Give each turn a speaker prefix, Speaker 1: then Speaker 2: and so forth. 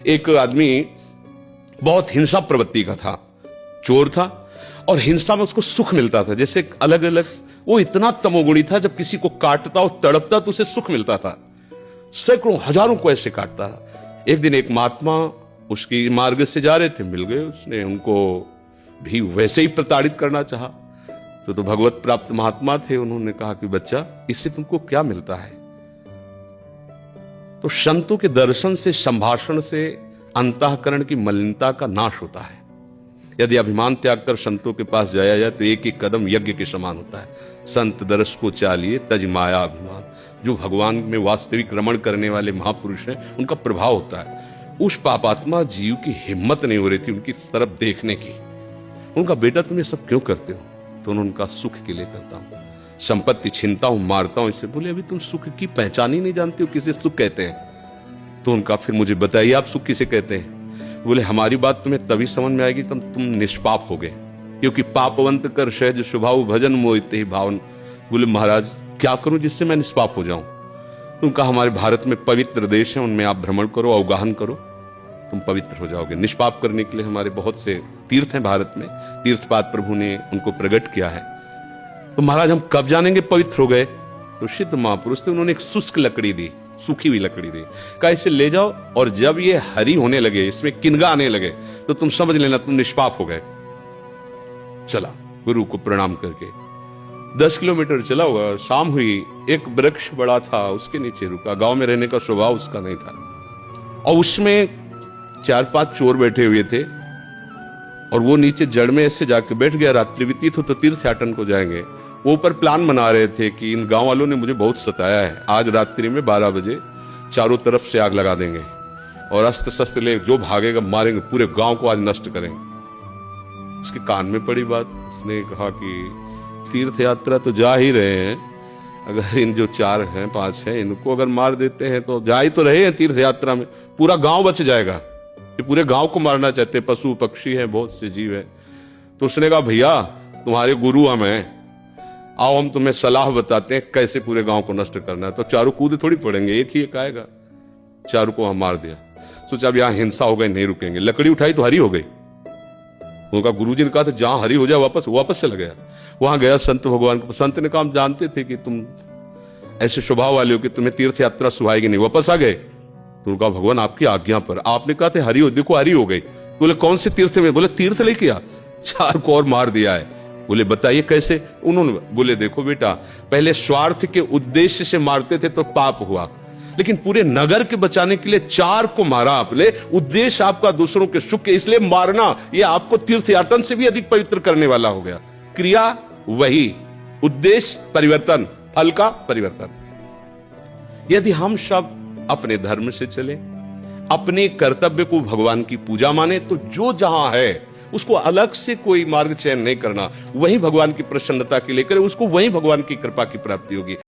Speaker 1: एक आदमी बहुत हिंसा प्रवृत्ति का था, चोर था और हिंसा में उसको सुख मिलता था। जैसे अलग अलग वो इतना तमोगुणी था, जब किसी को काटता और तड़पता तो उसे सुख मिलता था। सैकड़ों हजारों को ऐसे काटता था। एक दिन एक महात्मा उसकी मार्ग से जा रहे थे, मिल गए। उसने उनको भी वैसे ही प्रताड़ित करना चाहा। तो भगवत प्राप्त महात्मा थे। उन्होंने कहा कि बच्चा, इससे तुमको क्या मिलता है? तो संतों के दर्शन से, संभाषण से अंतःकरण की मलिनता का नाश होता है। यदि अभिमान त्याग कर संतों के पास जाया जाए तो एक एक कदम यज्ञ के समान होता है। संत दर्श को चालिए तज माया अभिमान। जो भगवान में वास्तविक रमण करने वाले महापुरुष हैं, उनका प्रभाव होता है। उस पापात्मा जीव की हिम्मत नहीं हो रही थी उनकी तरफ देखने की। उनका बेटा, तुम ये सब क्यों करते हो? तो उन्होंने उनका सुख के लिए करता हूं, संपत्ति छीनता हूं, मारता हूं। इसे बोले, अभी तुम सुख की पहचान ही नहीं जानते हो, किसे सुख कहते हैं? तो उनका, फिर मुझे बताइए आप सुख किसे कहते हैं? बोले, हमारी बात तुम्हें तभी समझ में आएगी तब तुम निष्पाप हो गए, क्योंकि पापवंत कर सहज स्वभाव भजन मोहिते ही भावन। बोले, महाराज क्या करूं जिससे मैं निष्पाप हो जाऊं? तो उनका, हमारे भारत में पवित्र देश है, उनमें आप भ्रमण करो, अवगाहन करो, तुम पवित्र हो जाओगे। निष्पाप करने के लिए हमारे बहुत से तीर्थ हैं भारत में। तीर्थपाद प्रभु ने उनको प्रकट किया है। तो महाराज हम कब जानेंगे पवित्र हो गए? तो सिद्ध महापुरुष थे, उन्होंने एक शुष्क लकड़ी दी, सूखी हुई लकड़ी दी, कहा इसे ले जाओ और जब ये हरी होने लगे, इसमें किनगा आने लगे, तो तुम समझ लेना तुम निष्पाप हो गए। चला गुरु को प्रणाम करके 10 किलोमीटर चला हुआ। शाम हुई, एक वृक्ष बड़ा था, उसके नीचे रुका। गांव में रहने का स्वभाव उसका नहीं था और उसमें 4-5 चोर बैठे हुए थे और वो नीचे जड़ में ऐसे जाके बैठ गया। रात्रि व्यतीत हो तो तीर्थयाटन को जाएंगे। वो ऊपर प्लान बना रहे थे कि इन गांव वालों ने मुझे बहुत सताया है, आज रात्रि में 12 बजे चारों तरफ से आग लगा देंगे और अस्त्र शस्त्र ले जो भागेगा मारेंगे, पूरे गांव को आज नष्ट करेंगे। उसके कान में पड़ी बात। उसने कहा कि तीर्थ यात्रा तो जा ही रहे हैं, अगर इन जो 4 हैं 5 हैं इनको अगर मार देते हैं तो जा ही तो रहे हैं तीर्थ यात्रा में, पूरा गांव बच जाएगा। ये पूरे गांव को मारना चाहते हैं, पशु पक्षी हैं, बहुत से जीव हैं। तो उसने कहा, भैया तुम्हारे गुरु हम हैं, आओ हम तुम्हें सलाह बताते हैं कैसे पूरे गांव को नष्ट करना है। तो चारों कूद थोड़ी पड़ेंगे, एक ही एक आएगा। चारों को हम मार दिया। सोचा अब यहां हिंसा हो गई, नहीं रुकेंगे। लकड़ी उठाई तो हरी हो गई। उनका गुरुजी ने कहा था जहां हरी हो जाए वापस चला गया। वहां गया संत भगवान को। संत ने कहा, हम जानते थे कि तुम ऐसे स्वभाव वाले हो कि तुम्हें तीर्थ यात्रा सुहाएगी नहीं, वापस आ गए। तो उनका, भगवान आपकी आज्ञा पर। आपने कहा था हरी हो, देखो हरी हो गई। बोले, कौन से तीर्थ में? बोले, तीर्थ लेके आ। 4 को और मार दिया है। बोले, बताइए कैसे? उन्होंने बोले, देखो बेटा, पहले स्वार्थ के उद्देश्य से मारते थे तो पाप हुआ, लेकिन पूरे नगर के बचाने के लिए 4 को मारा आपने। उद्देश्य आपका दूसरों के सुख के, इसलिए मारना ये आपको तीर्थयाटन से भी अधिक पवित्र करने वाला हो गया। क्रिया वही, उद्देश्य परिवर्तन, फल का परिवर्तन। यदि हम सब अपने धर्म से चले, अपने कर्तव्य को भगवान की पूजा माने, तो जो जहां है उसको अलग से कोई मार्ग चयन नहीं करना, वही भगवान की प्रसन्नता के लिए करे, उसको वही भगवान की कृपा की प्राप्ति होगी।